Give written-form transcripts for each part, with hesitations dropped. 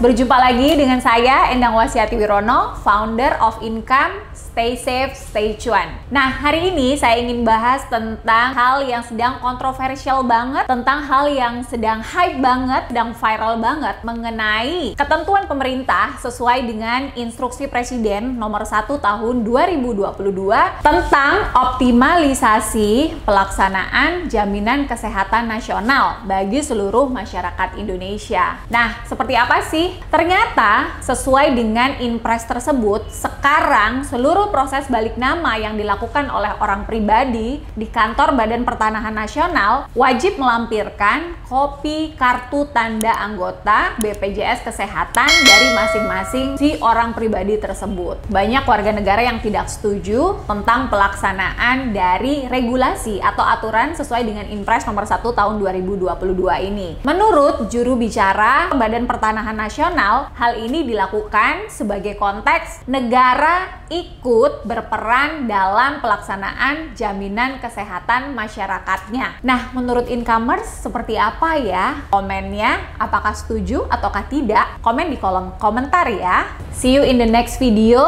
Berjumpa lagi dengan saya Endang Wasyati Wirono, founder of Income. Stay safe, stay cuan. Nah, hari ini saya ingin bahas tentang hal yang sedang kontroversial banget, tentang hal yang sedang hype banget, sedang viral banget, mengenai ketentuan pemerintah sesuai dengan instruksi Presiden nomor 1 tahun 2022 tentang optimalisasi pelaksanaan jaminan kesehatan nasional bagi seluruh masyarakat Indonesia. Nah, seperti apa sih? Ternyata sesuai dengan Inpres tersebut, sekarang seluruh proses balik nama yang dilakukan oleh orang pribadi di kantor Badan Pertanahan Nasional wajib melampirkan kopi kartu tanda anggota BPJS Kesehatan dari masing-masing si orang pribadi tersebut. Banyak warga negara yang tidak setuju tentang pelaksanaan dari regulasi atau aturan sesuai dengan Inpres nomor 1 tahun 2022 ini. Menurut juru bicara Badan Pertanahan Nasional, hal ini dilakukan sebagai konteks negara ikut berperan dalam pelaksanaan jaminan kesehatan masyarakatnya. Nah, menurut Incomers seperti apa ya komennya? Apakah setuju ataukah tidak? Komen di kolom komentar ya. See you in the next video.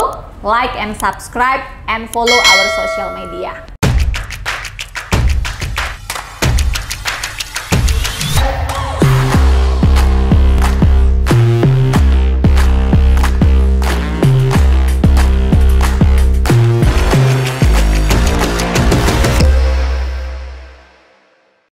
Like and subscribe and follow our social media.